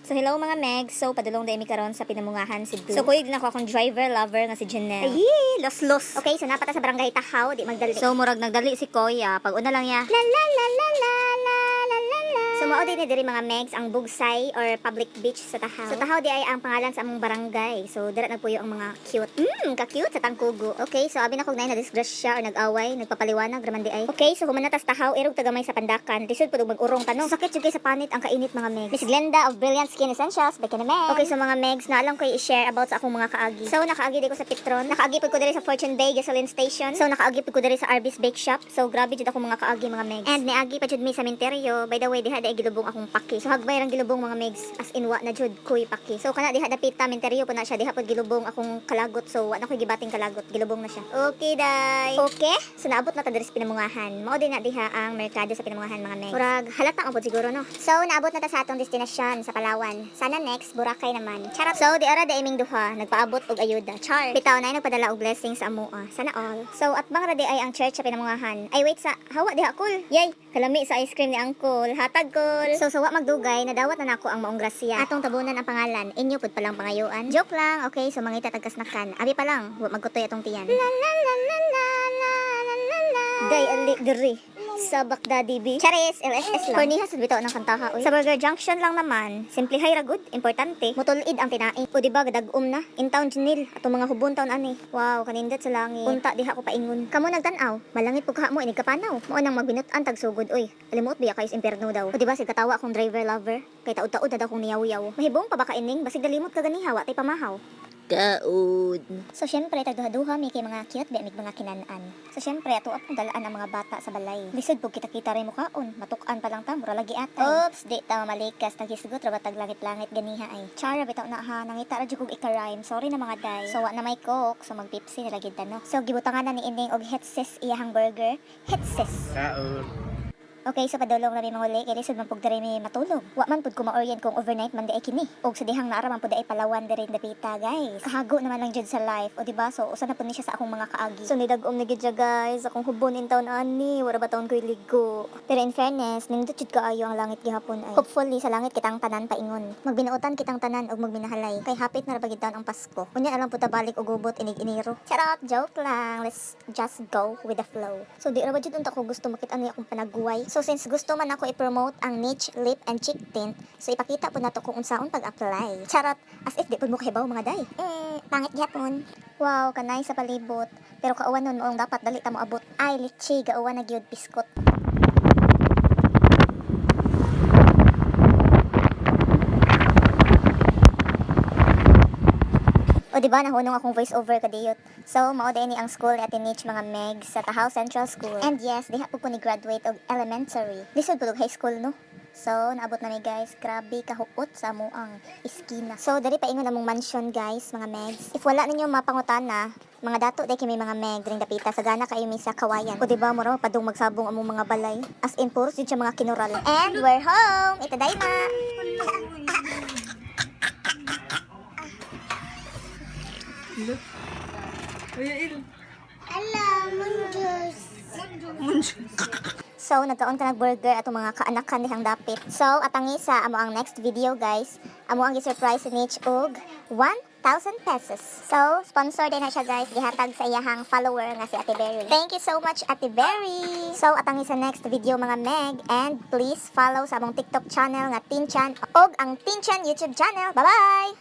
So hello mga Meg. So padulong dai mi karon sa pinamungahan si Blue. So kuy din ako akong driver lover nga si Janelle. Ay, los. Okay, so napata sa barangay Tahaw, di magdali. So murag nagdali si Koya. Pag una lang ya. La la la la la la la la la. So mao din diri mga Megs ang Bugsay or public beach sa Tahaw. So Tahaw di ay ang pangalan sa among barangay. So dira nagpuyo ang mga cute. Ka-cute sa Tangkugo. Okay, so abi na kog nay na disgrasya or nag-away, nagpapaliwanag raman di ay. Okay, so human na tas Tahaw irog tagamay sa Pandakan. Lisod pud mag-urong tanong. Sakit jud kay sa panit ang kainit mga Megs. Miss Glenda of Brilliant Skin Essentials, Becca na Meg. Okay, so mga Megs, na alam ko i-share about sa akong mga kaagi. So nakaagi di ko sa Petron, nakaagi pud ko diri sa Fortune Bay Gasoline Station. So nakaagi pud ko diri sa Arby's Bake Shop. So grabe jud ako mga kaagi mga Megs. And niagi pa jud mi sa Minteryo. By the way, diha day gilubong akong paki. So hagbay rang gilubong mga Megs, as in wa na jud kuy paki. So kana diha dapita Minteryo po na siya, diha pud gilubong akong kalagot. So wa na koy gibating kalagot, gilubong na siya. Okay day. Okay, so naabot na ta diri sa Pinamungahan. Mao din na diha ang merkado sa Pinamungahan mga Megs. Murag halata mo pud siguro no. So naabot na ta sa atong destinasyon sa Palawan. Sana next Boracay naman. Charot. So di ara daiming duha nagpaabot og ayuda. Char. Bitaw na nagpadala og blessings sa amoa. Sana all. So at bang radi ay ang church sa Pinamungahan. Ay wait sa hawa diha kul. Yay, kalami sa ice cream ni Uncle. Hatag kul. So wa magdugay nadawat na nako ang maong grasya. Atong tabunan ang pangalan. Inyo pud palang pangayuan. Joke lang. Okay, so mangita tagkasnakan. Abi pa lang, wa magkutoy atong tiyan. La la la la la la la la la. Day ali diri sa Baghdadi Beach. Charis, LSS lang. Korniha sa bitaw ng kantaha. Oy. Sa Burger Junction lang naman, simple hay ragod, importante. Mutulid ang tinaing. O diba, gadagom na. In town Junil, atong mga hubon taon ani. Wow, kanindot sa langit. Punta diha ko paingon. Kamo nagtanaw, malangit pugka mo inig kapanaw. Mo nang magbinutan tag sugod oy. Alimot biya kay impierno daw. O diba, sig katawa akong driver lover. Kay taud-taud na daw kong niyaw-yaw. Mahibong pa ba ka ining, basig dalimot ka ganiha, wa tay pamahaw. Kaud. So syempre tagduha-duha mi kay mga cute be mig mga kinanaan. So syempre ato apong dalaan ang mga bata sa balay. Lisod pug kita-kita rin mukaon, matukan pa lang ta mura lagi atay. Oops, di ta mamalikas taghisgot ra batag langit-langit ganiha ay. Chara bitaw na ha, nangita ra jud kog ika-rhyme. Sorry na mga day. So wa na may coke, so mag-Pepsi na lagi ta no. So gibutangan na ni ining og hetsis iyahang burger. Hetsis. Kaud. Okay, so padulong na may manguli, kaya lisod man pug diri may matulog. Wa man pud ko ma-orient kung overnight man di ay kini. Og sa dihang naara man pud ay Palawan diri dapita, guys. Kahago naman lang jud sa life, o diba? So usa na pud ni siya sa akong mga kaagi. So nidagom na gid siya, guys. Akong hubon in town ani, wala ba taon ko'y ligo. Pero in fairness, nindot jud kaayo ang langit gihapon ay. Hopefully sa langit kitang tanan paingon. Magbinuotan kitang tanan og magminahalay. Kay hapit na ra bagid taon ang Pasko. Unya na lang pud ta balik og gubot inig Enero. Charot, joke lang. Let's just go with the flow. So di ra ba jud unta ko gusto makita ni akong panagguway. So since gusto man ako i-promote ang niche lip and cheek tint, so ipakita po nato kung unsaon pag-apply. Charot, as if di po mo kahibaw mga day. Pangit gyapon. Wow, kanay sa palibot. Pero kauwan nun moong dapat dali ta mo abot. Ay, litchi, gauwan na gyud biskot. O diba, nahunong akong voice over kadiyot. So, mao din ni ang school ni Ate Nitch mga Meg sa Tahaw Central School. And yes, diha po ko ni graduate og elementary. Lisod po og high school no. So, naabot na mi guys. Grabe kahupot sa mo ang iskina. So, dari pa ingon among mansion guys, mga Megs. If wala ninyo mapangutana, mga dato day kay may mga Meg dring dapita sa gana kayo mi sa Kawayan. O diba, mura padung magsabong among mga balay. As in puros jud siya mga kinural. And we're home. Itaday na. So, nagkaon ka burger atong mga kaanakan dihang dapit. So, atangi sa amo ang next video guys. Amo ang gi-surprise ni Nitch og 1,000 pesos. So, sponsor din na siya guys. Gihatag sa iyahang follower nga si Ate Berry. Thank you so much Ate Berry. So, atangi sa next video mga Meg. And please follow sa among TikTok channel nga Tinchan og ang Tinchan YouTube channel. Bye-bye!